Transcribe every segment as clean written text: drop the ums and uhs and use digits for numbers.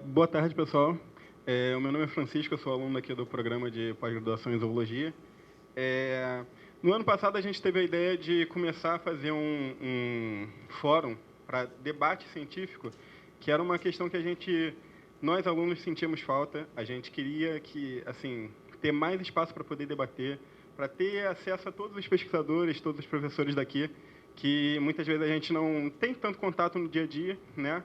Boa tarde, pessoal. O meu nome é Francisco, eu sou aluno aqui do programa de pós-graduação em Zoologia. No ano passado, a gente teve a ideia de começar a fazer um fórum para debate científico, que era uma questão que nós alunos sentíamos falta. A gente queria ter mais espaço para poder debater, para ter acesso a todos os pesquisadores, todos os professores daqui, que muitas vezes a gente não tem tanto contato no dia a dia, né?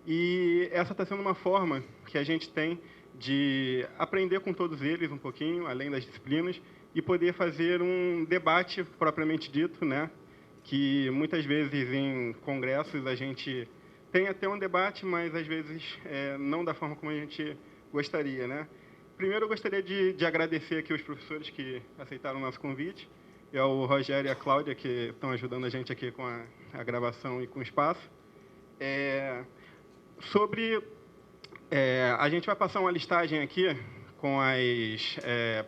E essa está sendo uma forma que a gente tem de aprender com todos eles um pouquinho, além das disciplinas, e poder fazer um debate propriamente dito, né? Que muitas vezes em congressos a gente tem até um debate, mas às vezes não da forma como a gente gostaria, né? Primeiro, eu gostaria de agradecer aqui os professores que aceitaram o nosso convite, é o Rogério e a Cláudia, que estão ajudando a gente aqui com a gravação e com o espaço. A gente vai passar uma listagem aqui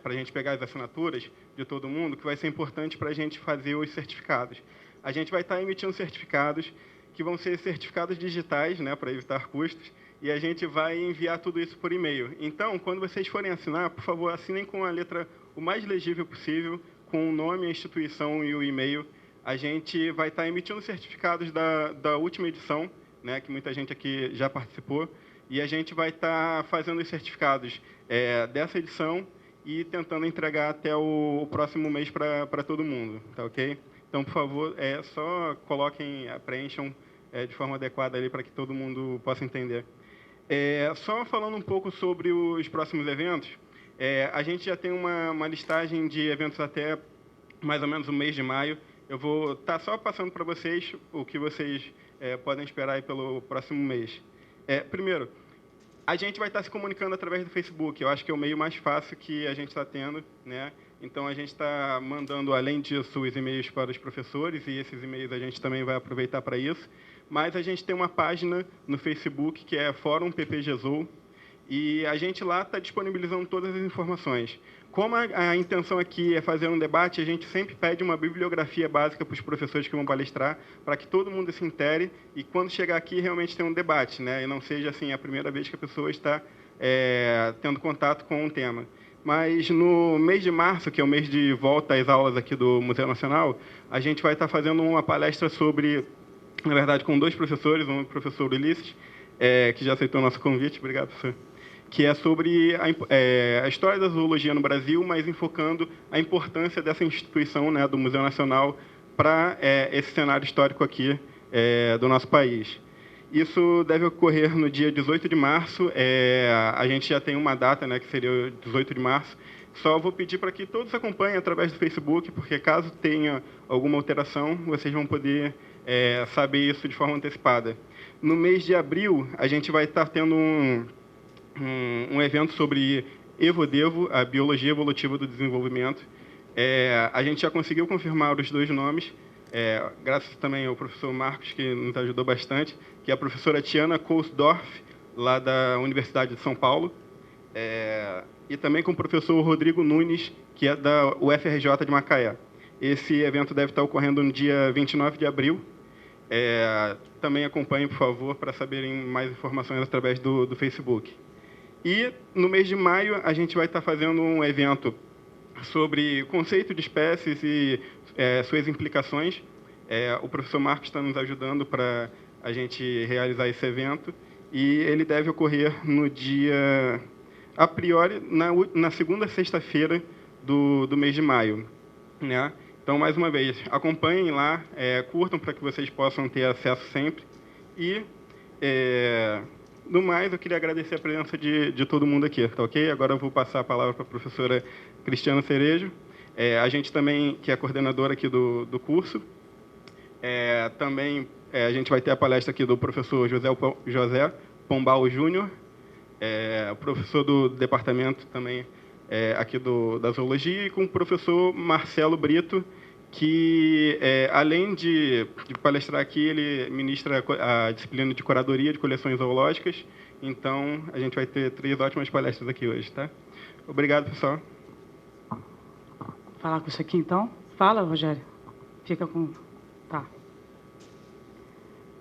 para a gente pegar as assinaturas de todo mundo, que vai ser importante para a gente fazer os certificados. A gente vai estar emitindo certificados que vão ser certificados digitais, né, para evitar custos, e a gente vai enviar tudo isso por e-mail. Então, quando vocês forem assinar, por favor, assinem com a letra o mais legível possível, com o nome, a instituição e o e-mail. A gente vai estar emitindo certificados da última edição, né, que muita gente aqui já participou, e a gente vai estar fazendo os certificados dessa edição e tentando entregar até o próximo mês para todo mundo, tá ok? Então, por favor, só coloquem, preencham de forma adequada ali para que todo mundo possa entender. Só falando um pouco sobre os próximos eventos, a gente já tem uma listagem de eventos até mais ou menos o mês de maio. Eu vou estar só passando para vocês o que vocês podem esperar aí pelo próximo mês. Primeiro, a gente vai estar se comunicando através do Facebook. Eu acho que é o meio mais fácil que a gente está tendo, né? Então, a gente está mandando, além disso, os e-mails para os professores, e esses e-mails a gente também vai aproveitar para isso. Mas a gente tem uma página no Facebook, que é Fórum PPGZOO, e a gente lá está disponibilizando todas as informações. Como a intenção aqui é fazer um debate, a gente sempre pede uma bibliografia básica para os professores que vão palestrar, para que todo mundo se intere e, quando chegar aqui, realmente tenha um debate, né? E não seja assim a primeira vez que a pessoa está tendo contato com um tema. Mas no mês de março, que é o mês de volta às aulas aqui do Museu Nacional, a gente vai estar fazendo uma palestra sobre, na verdade, com dois professores, um professor Ulisses, que já aceitou o nosso convite, obrigado, professor, que é sobre a história da zoologia no Brasil, mas enfocando a importância dessa instituição, né, do Museu Nacional, para esse cenário histórico aqui do nosso país. Isso deve ocorrer no dia 18 de março. A gente já tem uma data, né, que seria o 18 de março. Só vou pedir para que todos acompanhem através do Facebook, porque caso tenha alguma alteração, vocês vão poder saber isso de forma antecipada. No mês de abril, a gente vai estar tendo um evento sobre EvoDevo, a Biologia Evolutiva do Desenvolvimento. A gente já conseguiu confirmar os dois nomes, graças também ao professor Marcos, que nos ajudou bastante, que é a professora Tiana Kohlsdorf, lá da Universidade de São Paulo, e também com o professor Rodrigo Nunes, que é da UFRJ de Macaé. Esse evento deve estar ocorrendo no dia 29 de abril. Também acompanhem, por favor, para saberem mais informações através do Facebook. E, no mês de maio, a gente vai estar fazendo um evento sobre conceito de espécies e suas implicações. O professor Marcos está nos ajudando para a gente realizar esse evento, e ele deve ocorrer no dia, a priori, na segunda sexta-feira do mês de maio, né? Então, mais uma vez, acompanhem lá, curtam para que vocês possam ter acesso sempre. E, no mais, eu queria agradecer a presença de todo mundo aqui, tá ok? Agora eu vou passar a palavra para a professora Cristiana Cerejo, a gente também, que é a coordenadora aqui do curso. Também a gente vai ter a palestra aqui do professor José Pombal Júnior, o professor do departamento também aqui da Zoologia, e com o professor Marcelo Brito, que, além de palestrar aqui, ele ministra a disciplina de curadoria de coleções zoológicas. Então, a gente vai ter 3 ótimas palestras aqui hoje, tá? Obrigado, pessoal. Falar com isso aqui, então? Fala, Rogério. Fica com... Tá.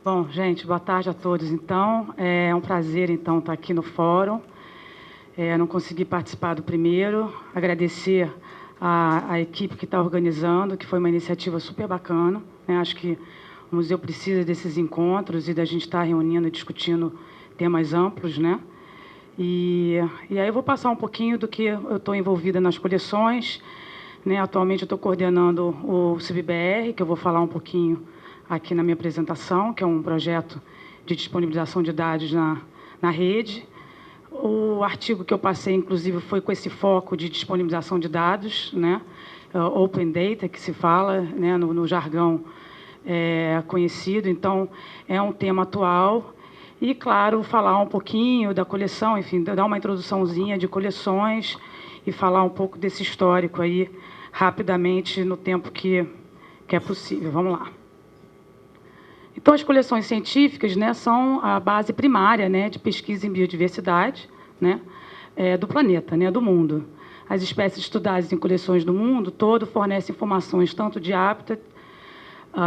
Bom, gente, boa tarde a todos. Então, é um prazer, então, estar aqui no fórum. Não consegui participar do primeiro. Agradecer a equipe que está organizando, que foi uma iniciativa super bacana, né? Acho que o museu precisa desses encontros e da gente estar reunindo e discutindo temas amplos, né? E aí eu vou passar um pouquinho do que eu estou envolvida nas coleções, né? Atualmente eu estou coordenando o CIBBR, que eu vou falar um pouquinho aqui na minha apresentação, que é um projeto de disponibilização de dados na rede. O artigo que eu passei, inclusive, foi com esse foco de disponibilização de dados, né? Open Data, que se fala, né, no jargão conhecido. Então, é um tema atual. E, claro, falar um pouquinho da coleção, enfim, dar uma introduçãozinha de coleções e falar um pouco desse histórico aí, rapidamente, no tempo que é possível. Vamos lá. Então, as coleções científicas, né, são a base primária, né, de pesquisa em biodiversidade, né, do planeta, né, do mundo. As espécies estudadas em coleções do mundo todo fornecem informações tanto de hábitat,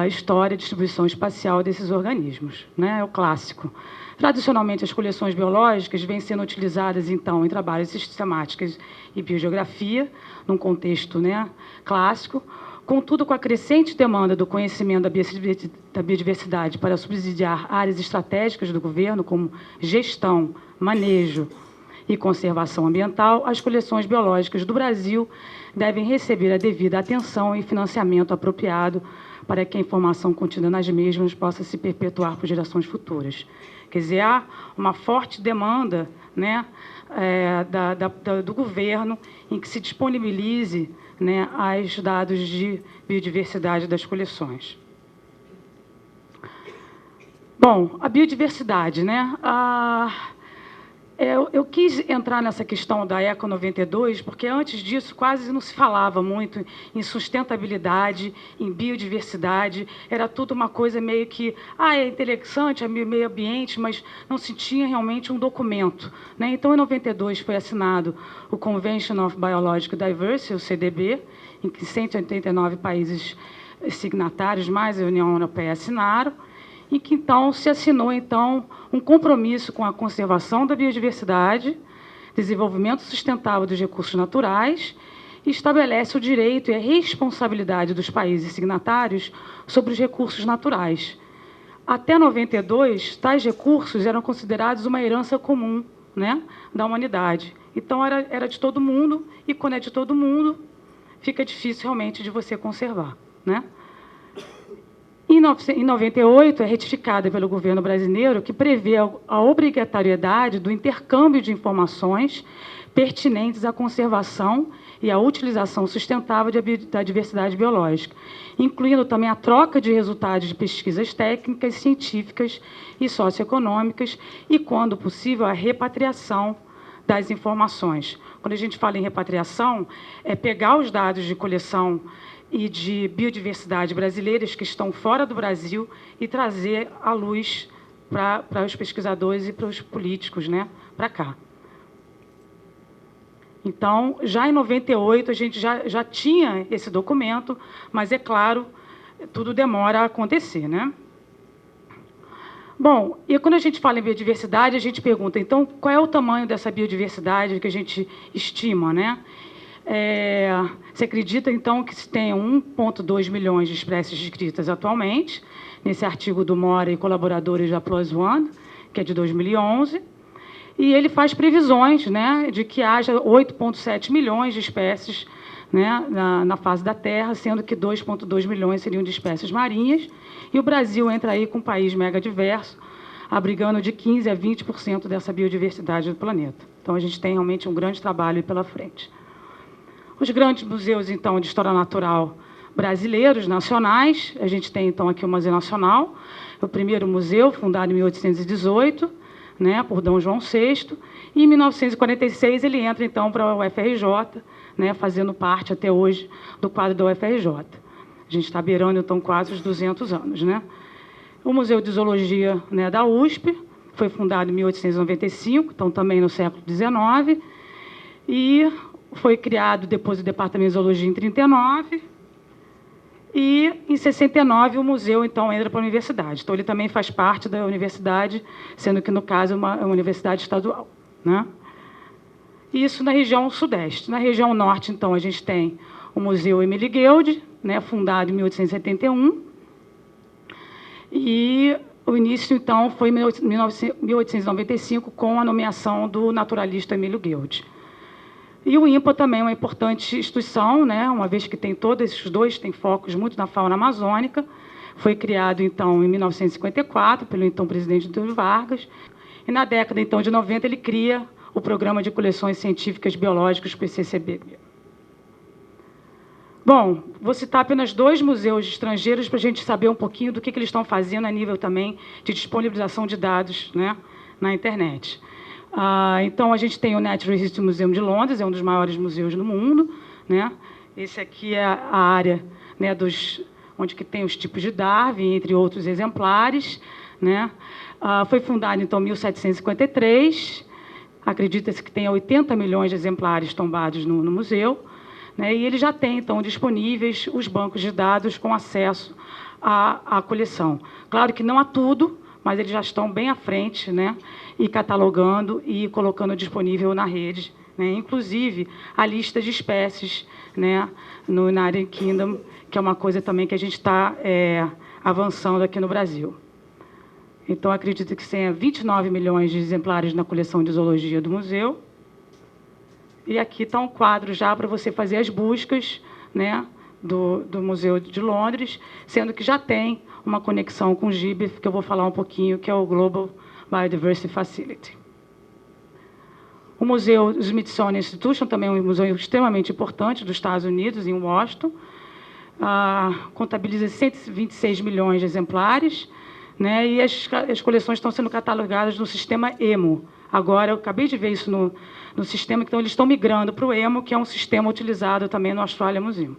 história e distribuição espacial desses organismos, né, é o clássico. Tradicionalmente, as coleções biológicas vêm sendo utilizadas, então, em trabalhos sistemáticos e biogeografia, num contexto, né, clássico. Contudo, com a crescente demanda do conhecimento da biodiversidade para subsidiar áreas estratégicas do governo, como gestão, manejo e conservação ambiental, as coleções biológicas do Brasil devem receber a devida atenção e financiamento apropriado para que a informação contida nas mesmas possa se perpetuar por gerações futuras. Quer dizer, há uma forte demanda, né, do governo em que se disponibilize, né, os dados de biodiversidade das coleções. Bom, a biodiversidade, né? Eu quis entrar nessa questão da Eco 92, porque antes disso quase não se falava muito em sustentabilidade, em biodiversidade. Era tudo uma coisa meio que, é interessante, é meio ambiente, mas não se tinha realmente um documento, né? Então, em 92, foi assinado o Convention of Biological Diversity, o CDB, em que 189 países signatários, mais a União Europeia, assinaram, e que, então, se assinou, então, um compromisso com a conservação da biodiversidade, desenvolvimento sustentável dos recursos naturais e estabelece o direito e a responsabilidade dos países signatários sobre os recursos naturais. Até 92, tais recursos eram considerados uma herança comum, né, da humanidade. Então, era de todo mundo, e quando é de todo mundo, fica difícil realmente de você conservar, né? Em 98, é retificada pelo governo brasileiro, que prevê a obrigatoriedade do intercâmbio de informações pertinentes à conservação e à utilização sustentável da diversidade biológica, incluindo também a troca de resultados de pesquisas técnicas, científicas e socioeconômicas e, quando possível, a repatriação das informações. Quando a gente fala em repatriação, é pegar os dados de coleção e de biodiversidade brasileiras que estão fora do Brasil e trazer à luz para os pesquisadores e para os políticos, né, para cá. Então, já em 98, a gente já tinha esse documento, mas, é claro, tudo demora a acontecer, né? Bom, e quando a gente fala em biodiversidade, a gente pergunta, então, qual é o tamanho dessa biodiversidade que a gente estima, né? Se acredita, então, que se tem 1,2 milhões de espécies descritas atualmente, nesse artigo do Mora e colaboradores da PLOS ONE, que é de 2011, e ele faz previsões, né, de que haja 8,7 milhões de espécies, né, na face da Terra, sendo que 2,2 milhões seriam de espécies marinhas, e o Brasil entra aí com um país mega diverso, abrigando de 15% a 20% dessa biodiversidade do planeta. Então, a gente tem realmente um grande trabalho aí pela frente. Os grandes museus, então, de história natural brasileiros, nacionais, a gente tem, então, aqui o Museu Nacional, o primeiro museu, fundado em 1818, né, por D. João VI, e em 1946 ele entra, então, para a UFRJ, né, fazendo parte, até hoje, do quadro da UFRJ. A gente está beirando, então, quase os 200 anos, né? O Museu de Zoologia, né, da USP, foi fundado em 1895, então, também no século XIX, e foi criado depois do Departamento de Zoologia em 1939, E, em 69, o museu, então, entra para a universidade. Então, ele também faz parte da universidade, sendo que, no caso, é uma universidade estadual, né? Isso na região sudeste. Na região norte, então, a gente tem o Museu Emílio Guild, né, fundado em 1871. E o início, então, foi em 1895, com a nomeação do naturalista Emílio Guild. E o INPA também é uma importante instituição, né, uma vez que tem todos esses dois, tem focos muito na fauna amazônica. Foi criado, então, em 1954, pelo então presidente Getúlio Vargas. E, na década, então, de 90, ele cria o Programa de Coleções Científicas Biológicas, PCCB. Bom, vou citar apenas 2 museus estrangeiros para a gente saber um pouquinho do que eles estão fazendo a nível também de disponibilização de dados, né, na internet. Então, a gente tem o Natural History Museum de Londres, é um dos maiores museus do mundo, né? Esse aqui é a área, né, onde que tem os tipos de Darwin, entre outros exemplares, né? Foi fundado, então, em 1753. Acredita-se que tenha 80 milhões de exemplares tombados no museu, né? E ele já tem, então, disponíveis os bancos de dados com acesso à coleção. Claro que não há tudo, mas eles já estão bem à frente, né, e catalogando e colocando disponível na rede, né, inclusive a lista de espécies, né, no United Kingdom, que é uma coisa também que a gente está avançando aqui no Brasil. Então, acredito que tenha 29 milhões de exemplares na coleção de zoologia do museu. E aqui está um quadro já para você fazer as buscas, né, do Museu de Londres, sendo que já tem uma conexão com o GIB, que eu vou falar um pouquinho, que é o Global Biodiversity Facility. O Museu Smithsonian Institution também é um museu extremamente importante dos Estados Unidos, em Washington. Contabiliza 126 milhões de exemplares, né, e as coleções estão sendo catalogadas no sistema EMO. Agora, eu acabei de ver isso no sistema, então eles estão migrando para o EMO, que é um sistema utilizado também no Australia Museum.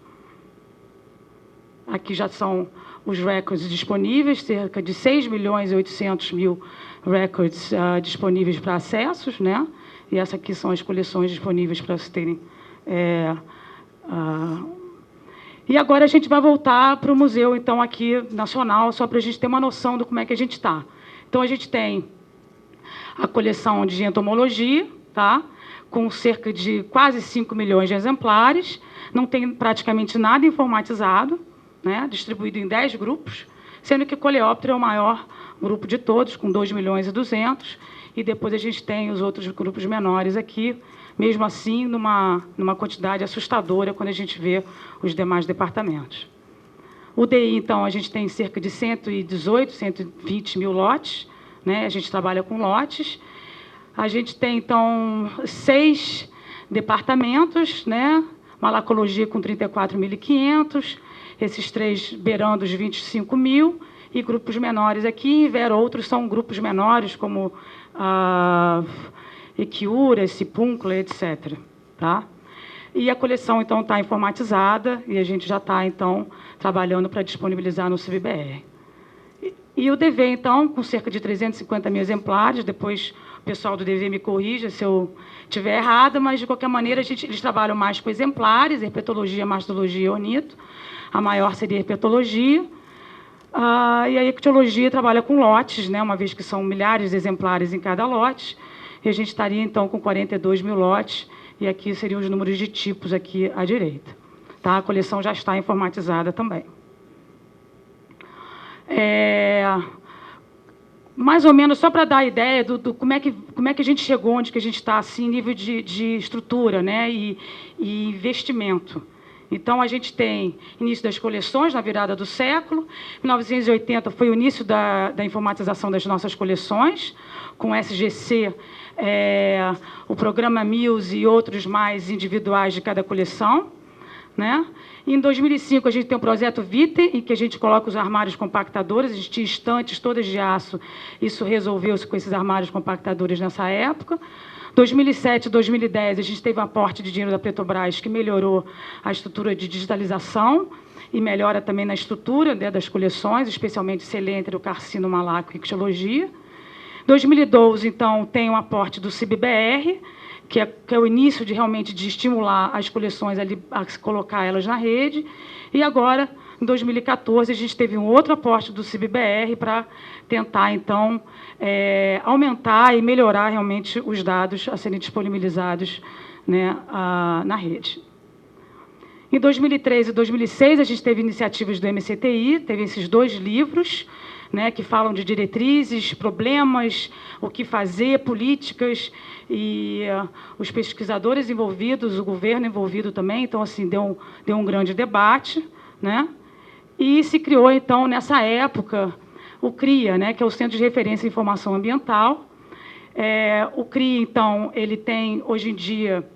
Aqui já são os records disponíveis, cerca de 6.800.000 records disponíveis para acessos, né? E essas aqui são as coleções disponíveis para vocês terem. E agora a gente vai voltar para o museu, então, aqui nacional, só para a gente ter uma noção de como é que a gente está. Então, a gente tem a coleção de entomologia, tá? Com cerca de quase 5 milhões de exemplares, não tem praticamente nada informatizado, né, distribuído em 10 grupos, sendo que o coleóptero é o maior grupo de todos, com 2.200.000, e depois a gente tem os outros grupos menores aqui, mesmo assim, numa quantidade assustadora quando a gente vê os demais departamentos. O DI, então, a gente tem cerca de 118, 120 mil lotes, né, a gente trabalha com lotes. A gente tem, então, 6 departamentos, né, malacologia com 34.500, esses 3 beirando os 25 mil, e grupos menores aqui, outros são grupos menores, como Equiura, Cipuncula, etc. Tá? E a coleção, então, está informatizada, e a gente já está, então, trabalhando para disponibilizar no CIBBR. E o DV, então, com cerca de 350 mil exemplares, depois o pessoal do DV me corrija se eu estiver errada, mas, de qualquer maneira, eles trabalham mais com exemplares, herpetologia, mastologia e ornito. A maior seria a herpetologia. E a ictiologia trabalha com lotes, né, uma vez que são milhares de exemplares em cada lote. E a gente estaria, então, com 42 mil lotes, e aqui seriam os números de tipos aqui à direita. Tá? A coleção já está informatizada também. Mais ou menos, só para dar a ideia do como é que a gente chegou, onde que a gente está, assim, nível de estrutura, né, e investimento. Então, a gente tem início das coleções na virada do século. Em 1980 foi o início da informatização das nossas coleções, com o SGC, o programa MILS e outros mais individuais de cada coleção, né? E em 2005, a gente tem o projeto VITE, em que a gente coloca os armários compactadores, a gente tinha estantes todas de aço, isso resolveu-se com esses armários compactadores nessa época. 2007 e 2010, a gente teve um aporte de dinheiro da Petrobras que melhorou a estrutura de digitalização e melhora também na estrutura, né, das coleções, especialmente Selentre, o Carcino, Malaco e Ictiologia. 2012, então, tem um aporte do CIBBR, que é o início de realmente de estimular as coleções ali, a colocar elas na rede. E agora, Em 2014, a gente teve um outro aporte do CIB-BR para tentar, então, aumentar e melhorar realmente os dados a serem disponibilizados, né, na rede. Em 2003 e 2006, a gente teve iniciativas do MCTI, teve esses 2 livros, né, que falam de diretrizes, problemas, o que fazer, políticas, e os pesquisadores envolvidos, o governo envolvido também, então, assim, deu um grande debate, né? E se criou, então, nessa época, o CRIA, né, que é o Centro de Referência em Informação Ambiental. O CRIA, então, ele tem, hoje em dia,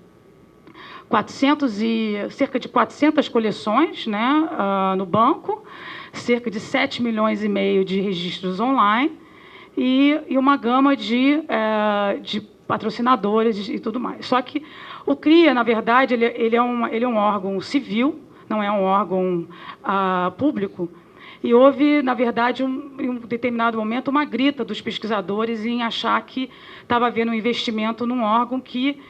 cerca de 400 coleções, né, no banco, cerca de 7,5 milhões de registros online e uma gama de patrocinadores e tudo mais. Só que o CRIA, na verdade, ele é um órgão civil, não é um órgão público, e houve, na verdade, em um determinado momento, uma grita dos pesquisadores em achar que estava havendo um investimento num órgão que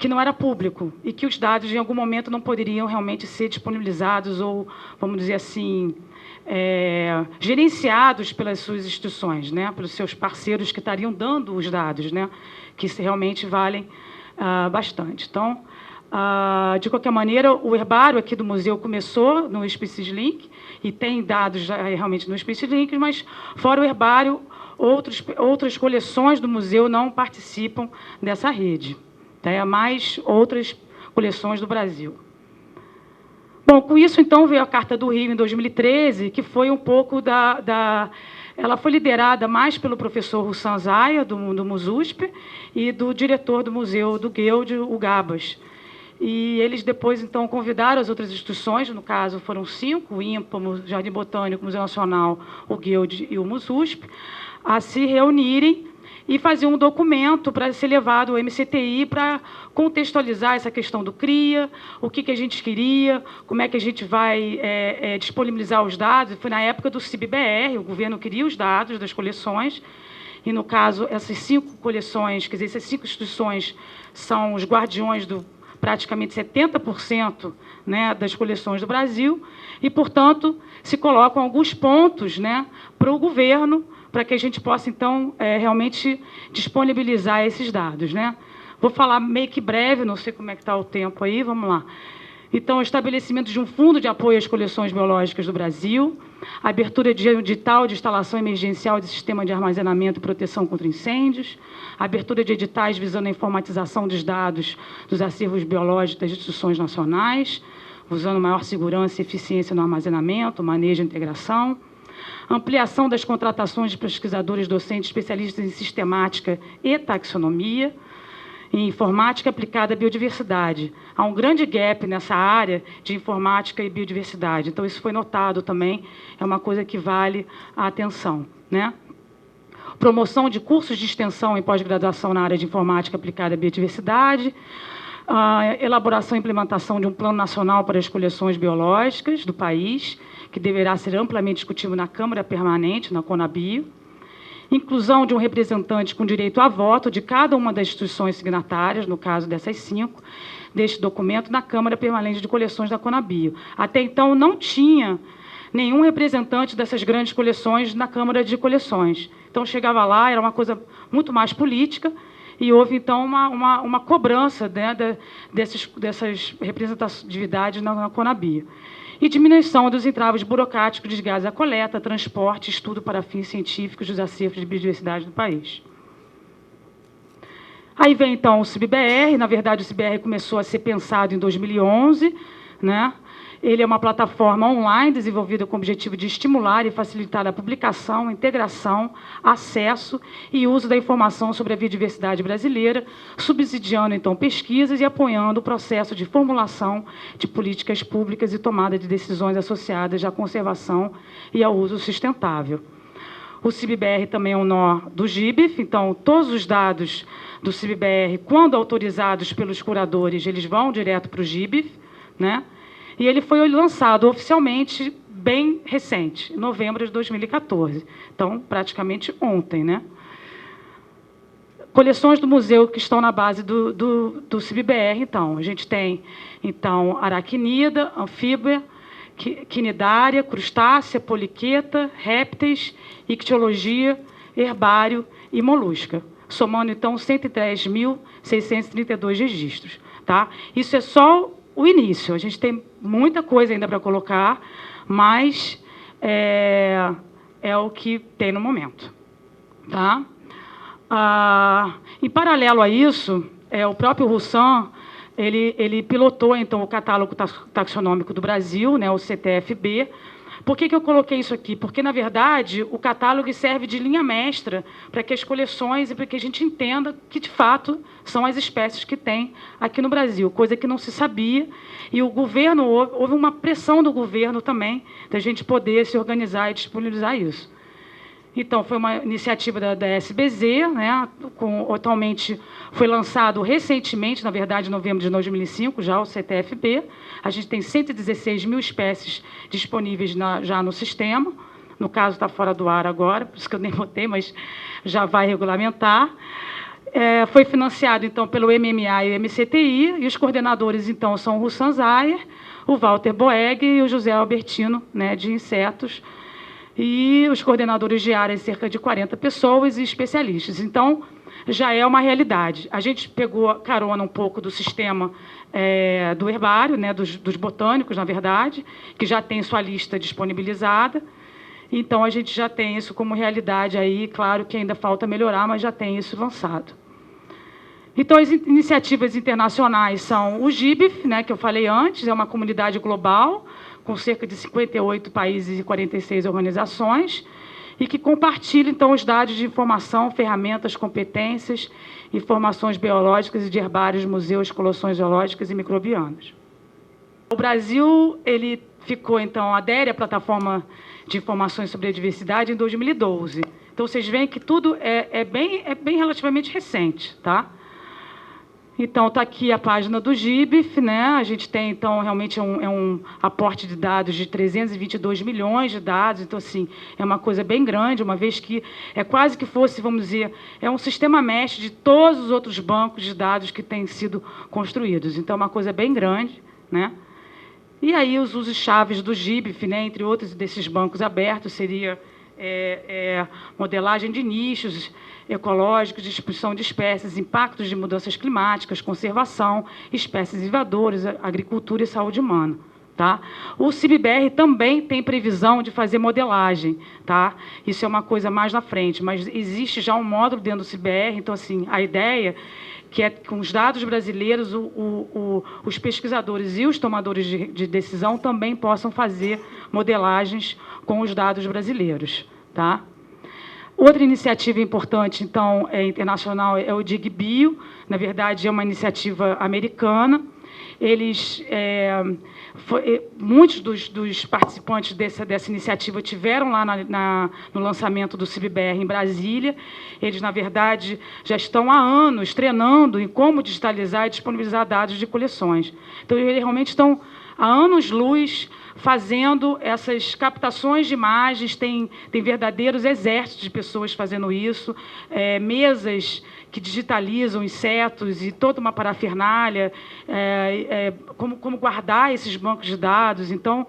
não era público e que os dados, em algum momento, não poderiam realmente ser disponibilizados ou, vamos dizer assim, gerenciados pelas suas instituições, né, pelos seus parceiros que estariam dando os dados, né, que realmente valem bastante. Então, de qualquer maneira, o herbário aqui do museu começou no Species-Link e tem dados realmente no Species-Link, mas, fora o herbário, outras coleções do museu não participam dessa rede. Mais outras coleções do Brasil. Bom, com isso, então, veio a Carta do Rio, em 2013, que foi um pouco ela foi liderada mais pelo professor Russan Zaya, do MUSUSP, e do diretor do museu do Guild, o Gabas. E eles depois, então, convidaram as outras instituições, no caso foram 5, o INPA, o Jardim Botânico, o Museu Nacional, o Guild e o MUSUSP, a se reunirem e fazer um documento para ser levado ao MCTI para contextualizar essa questão do CRIA, o que a gente queria, como é que a gente vai disponibilizar os dados. Foi na época do CIB-BR, o governo queria os dados das coleções, e, no caso, essas 5 coleções, quer dizer, essas 5 instituições são os guardiões do praticamente 70%, né, das coleções do Brasil, e, portanto, se colocam alguns pontos, né, para o governo, para que a gente possa, então, realmente disponibilizar esses dados, né? Vou falar meio que breve, não sei como é que está o tempo aí, vamos lá. Então, o estabelecimento de um fundo de apoio às coleções biológicas do Brasil, a abertura de edital de instalação emergencial de sistema de armazenamento e proteção contra incêndios, a abertura de editais visando a informatização dos dados dos acervos biológicos das instituições nacionais, usando maior segurança e eficiência no armazenamento, manejo e integração, ampliação das contratações de pesquisadores docentes especialistas em sistemática e taxonomia, em informática aplicada à biodiversidade. Há um grande gap nessa área de informática e biodiversidade. Então, isso foi notado também, é uma coisa que vale a atenção, né? Promoção de cursos de extensão e pós-graduação na área de informática aplicada à biodiversidade, a elaboração e implementação de um plano nacional para as coleções biológicas do país, que deverá ser amplamente discutido na Câmara Permanente, na CONABio, inclusão de um representante com direito a voto de cada uma das instituições signatárias, no caso dessas 5, deste documento, na Câmara Permanente de Coleções da CONABio. Até então, não tinha nenhum representante dessas grandes coleções na Câmara de Coleções. Então, chegava lá, era uma coisa muito mais política, e houve, então, uma cobrança, né, dessas representatividades na CONABio. E diminuição dos entraves burocráticos desgados à coleta, transporte e estudo para fins científicos dos acervos de biodiversidade do país. Aí vem, então, o CIB-BR. Na verdade, o CIB-BR começou a ser pensado em 2011, né? Ele é uma plataforma online desenvolvida com o objetivo de estimular e facilitar a publicação, integração, acesso e uso da informação sobre a biodiversidade brasileira, subsidiando, então, pesquisas e apoiando o processo de formulação de políticas públicas e tomada de decisões associadas à conservação e ao uso sustentável. O CIB-BR também é um nó do GIBIF, então, todos os dados do CIB-BR, quando autorizados pelos curadores, eles vão direto para o GIBIF, né? E ele foi lançado oficialmente bem recente, em novembro de 2014. Então, praticamente ontem, né? Coleções do museu que estão na base do CIB-BR, então. A gente tem, então, aracnida, anfíbia, quinidária, crustácea, poliqueta, répteis, ictiologia, herbário e molusca, somando, então, 110.632 registros. Tá? Isso é só o início. A gente tem muita coisa ainda para colocar, mas é o que tem no momento. Tá? Em paralelo a isso, o próprio Roussan, ele pilotou, então, o Catálogo Taxonômico do Brasil, né, o CTFB. Por que eu coloquei isso aqui? Porque, na verdade, o catálogo serve de linha mestra para que as coleções e para que a gente entenda que, de fato, são as espécies que tem aqui no Brasil, coisa que não se sabia. E o governo, houve uma pressão do governo também, da gente poder se organizar e disponibilizar isso. Então, foi uma iniciativa da SBZ, né, atualmente foi lançado recentemente, na verdade, em novembro de 2005, já o CTFB. A gente tem 116 mil espécies disponíveis já no sistema. No caso, está fora do ar agora, por isso que eu nem botei, mas já vai regulamentar. Foi financiado, então, pelo MMA e o MCTI, e os coordenadores, então, são o Roussan Zayer, o Walter Boeg e o José Albertino, né, de insetos, e os coordenadores de áreas, cerca de 40 pessoas e especialistas. Então, já é uma realidade. A gente pegou carona um pouco do sistema do herbário, né, dos botânicos, na verdade, que já tem sua lista disponibilizada. Então, a gente já tem isso como realidade aí, claro que ainda falta melhorar, mas já tem isso lançado. Então, as iniciativas internacionais são o GIBIF, né, que eu falei antes, é uma comunidade global, com cerca de 58 países e 46 organizações, e que compartilha, então, os dados de informação, ferramentas, competências, informações biológicas e de herbários, museus, coleções geológicas e microbianas. O Brasil, ele ficou, então, adere à plataforma de informações sobre a diversidade em 2012. Então, vocês veem que tudo é bem relativamente recente, tá? Então, está aqui a página do GIBIF, né? A gente tem, então, realmente um aporte de dados de 322 milhões de dados. Então, assim, é uma coisa bem grande, uma vez que é quase que fosse, vamos dizer, é um sistema mesh de todos os outros bancos de dados que têm sido construídos. Então, é uma coisa bem grande, né? E aí, os usos chaves do GIBIF, né, entre outros desses bancos abertos, seria modelagem de nichos ecológicos, distribuição de espécies, impactos de mudanças climáticas, conservação, espécies invadoras, agricultura e saúde humana. Tá? O CIBBR também tem previsão de fazer modelagem. Tá? Isso é uma coisa mais na frente, mas existe já um módulo dentro do CIBBR, então, assim, a ideia que é com os dados brasileiros, os pesquisadores e os tomadores de decisão também possam fazer modelagens com os dados brasileiros. Tá? Outra iniciativa importante, então, internacional, é o DigBio. Na verdade, é uma iniciativa americana. Muitos dos participantes dessa iniciativa tiveram lá no lançamento do CIBBR em Brasília. Eles, na verdade, já estão há anos treinando em como digitalizar e disponibilizar dados de coleções. Então, eles realmente estão há anos-luz fazendo essas captações de imagens, tem verdadeiros exércitos de pessoas fazendo isso, mesas que digitalizam insetos e toda uma parafernália, como guardar esses bancos de dados. Então,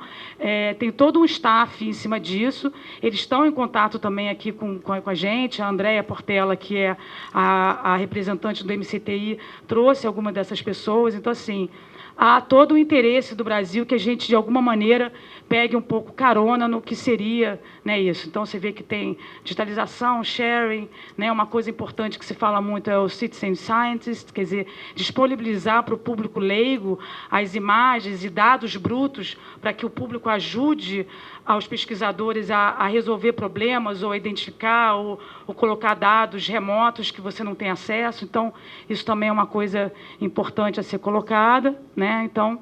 tem todo um staff em cima disso. Eles estão em contato também aqui com a gente. A Andréia Portela, que é a representante do MCTI, trouxe alguma dessas pessoas. Então, assim, há todo o interesse do Brasil que a gente, de alguma maneira, pegue um pouco carona no que seria, né, isso. Então, você vê que tem digitalização, sharing, né, uma coisa importante que se fala muito é o citizen scientist, quer dizer, disponibilizar para o público leigo as imagens e dados brutos para que o público ajude aos pesquisadores a resolver problemas ou a identificar ou colocar dados remotos que você não tem acesso. Então, isso também é uma coisa importante a ser colocada, né? Então,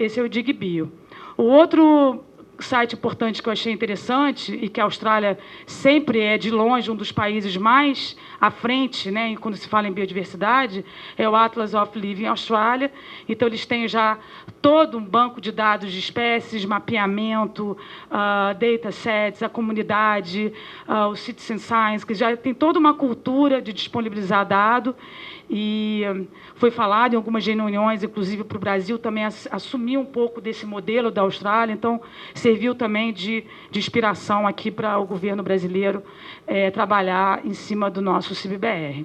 esse é o DigBio. O outro site importante que eu achei interessante e que a Austrália sempre é, de longe, um dos países mais à frente, né, quando se fala em biodiversidade, é o Atlas of Living Australia. Então, eles têm já todo um banco de dados de espécies, mapeamento, datasets, a comunidade, o Citizen Science, que já tem toda uma cultura de disponibilizar dado. E foi falado em algumas reuniões, inclusive para o Brasil, também assumir um pouco desse modelo da Austrália. Então, serviu também de inspiração aqui para o governo brasileiro trabalhar em cima do nosso CIB-BR.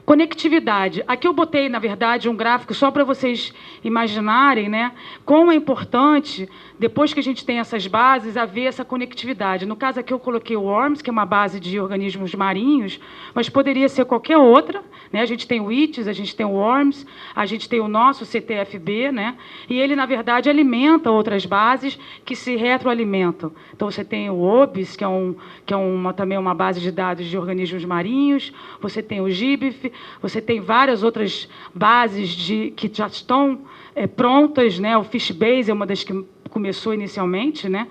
Conectividade. Aqui eu botei, na verdade, um gráfico só para vocês imaginarem, né, como é importante, depois que a gente tem essas bases, haver essa conectividade. No caso aqui eu coloquei o WORMS, que é uma base de organismos marinhos, mas poderia ser qualquer outra, né? A gente tem o ITES, a gente tem o WORMS, a gente tem o nosso CTFB, né? E ele, na verdade, alimenta outras bases que se retroalimentam. Então, você tem o OBIS, que é também uma base de dados de organismos marinhos, você tem o GIBIF, você tem várias outras bases que já estão prontas, né? O Fishbase é uma das que começou inicialmente, né?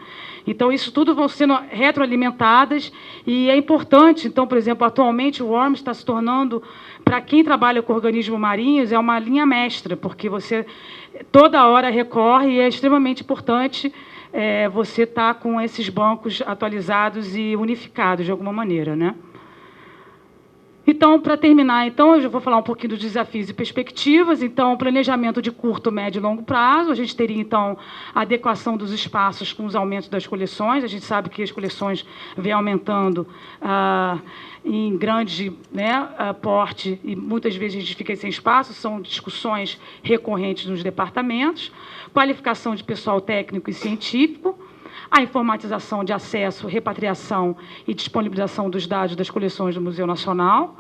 Então, isso tudo vão sendo retroalimentadas e é importante. Então, por exemplo, atualmente o WORMS está se tornando, para quem trabalha com organismos marinhos, é uma linha mestra, porque você toda hora recorre e é extremamente importante você estar com esses bancos atualizados e unificados de alguma maneira, né? Então, para terminar, então, eu já vou falar um pouquinho dos desafios e perspectivas. Então, planejamento de curto, médio e longo prazo. A gente teria, então, a adequação dos espaços com os aumentos das coleções. A gente sabe que as coleções vêm aumentando em grande, né, porte e muitas vezes a gente fica sem espaço. São discussões recorrentes nos departamentos. Qualificação de pessoal técnico e científico. A informatização de acesso, repatriação e disponibilização dos dados das coleções do Museu Nacional.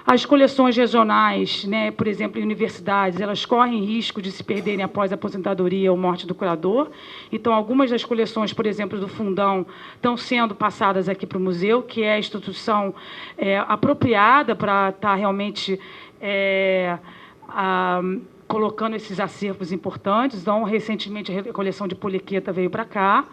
As coleções regionais, né, por exemplo, em universidades, elas correm risco de se perderem após a aposentadoria ou morte do curador. Então, algumas das coleções, por exemplo, do Fundão, estão sendo passadas aqui para o museu, que é a instituição apropriada para estar realmente colocando esses acervos importantes. Então, recentemente, a coleção de Poliqueta veio para cá.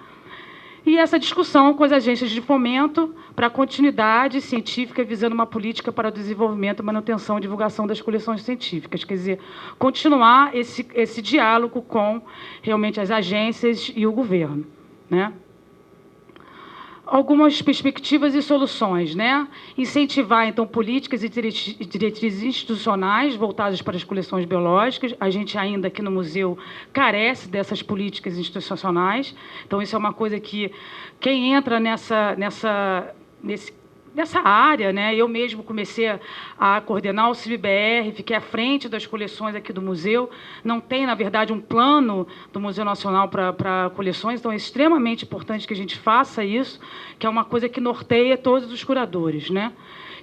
E essa discussão com as agências de fomento para a continuidade científica, visando uma política para o desenvolvimento, manutenção e divulgação das coleções científicas. Quer dizer, continuar esse diálogo com, realmente, as agências e o governo, né? Algumas perspectivas e soluções, né? Incentivar, então, políticas e diretrizes institucionais voltadas para as coleções biológicas. A gente ainda aqui no museu carece dessas políticas institucionais. Então, isso é uma coisa que quem entra nessa área, né? Eu mesmo comecei a coordenar o CIB-BR, fiquei à frente das coleções aqui do museu. Não tem, na verdade, um plano do Museu Nacional para coleções, então é extremamente importante que a gente faça isso, que é uma coisa que norteia todos os curadores, né?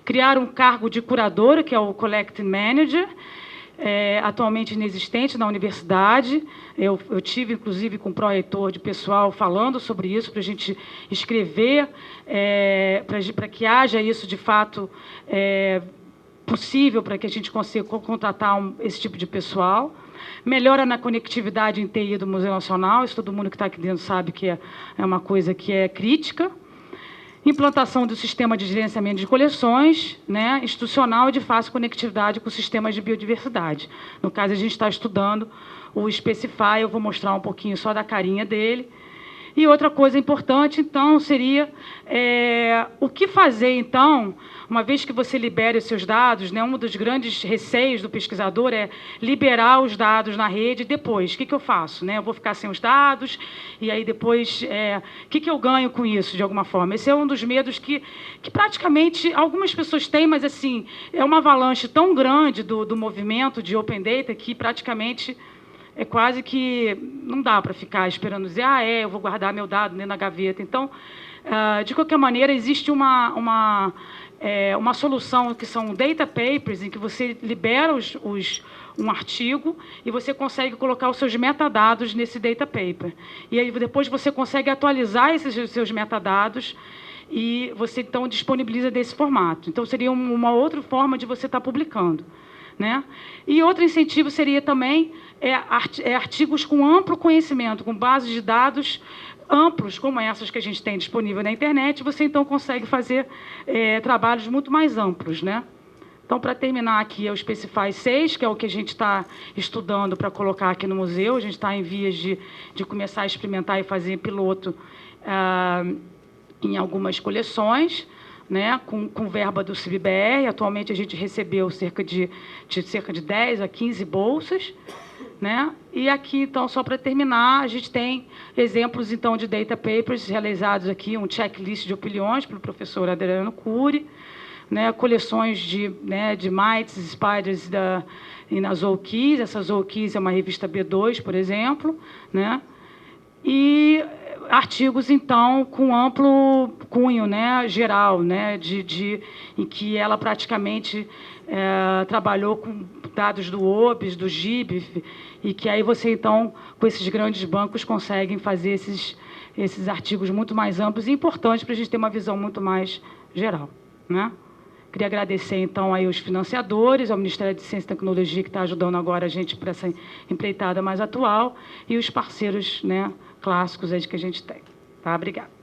Criar um cargo de curadora, que é o Collecting Manager, atualmente inexistente na universidade. Eu tive, inclusive, com o pró-reitor de pessoal falando sobre isso, para a gente escrever, para que haja isso, de fato, possível, para que a gente consiga contratar esse tipo de pessoal. Melhora na conectividade em TI do Museu Nacional, isso todo mundo que está aqui dentro sabe que é uma coisa que é crítica. Implantação do sistema de gerenciamento de coleções, né, institucional e de fácil conectividade com sistemas de biodiversidade. No caso, a gente está estudando o Specify, eu vou mostrar um pouquinho só da carinha dele. E outra coisa importante, então, seria o que fazer, então, uma vez que você libere os seus dados, né, um dos grandes receios do pesquisador é liberar os dados na rede e depois, o que eu faço? Né? Eu vou ficar sem os dados e aí depois, o que eu ganho com isso, de alguma forma? Esse é um dos medos que praticamente algumas pessoas têm, mas, assim, é uma avalanche tão grande do movimento de Open Data que praticamente é quase que não dá para ficar esperando dizer, eu vou guardar meu dado dentro da gaveta. Então, de qualquer maneira, existe uma solução que são data papers, em que você libera um artigo e você consegue colocar os seus metadados nesse data paper. E aí depois você consegue atualizar esses seus metadados e você, então, disponibiliza desse formato. Então, seria uma outra forma de você estar publicando, né? E outro incentivo seria também artigos com amplo conhecimento, com bases de dados amplos, como essas que a gente tem disponível na internet, você, então, consegue fazer trabalhos muito mais amplos, né? Então, para terminar aqui, é o Specify 6, que é o que a gente está estudando para colocar aqui no museu. A gente está em vias de começar a experimentar e fazer piloto em algumas coleções, né, com verba do CIBBR. Atualmente, a gente recebeu cerca de 10 a 15 bolsas. Né? E aqui, então, só para terminar, a gente tem exemplos, então, de data papers realizados aqui, um checklist de opiniões pelo professor Adriano Cury, né? Coleções de mites, spiders na Zoolkeys. Essa Zoolkeys é uma revista B2, por exemplo, né? E artigos, então, com amplo cunho, né, geral, né, em que ela praticamente trabalhou com dados do OBS, do GIB, e que aí você, então, com esses grandes bancos, conseguem fazer esses artigos muito mais amplos e importantes para a gente ter uma visão muito mais geral, né? Queria agradecer, então, aí os financiadores, ao Ministério de Ciência e Tecnologia, que está ajudando agora a gente para essa empreitada mais atual, e os parceiros, né, clássicos aí que a gente tem. Tá? Obrigada.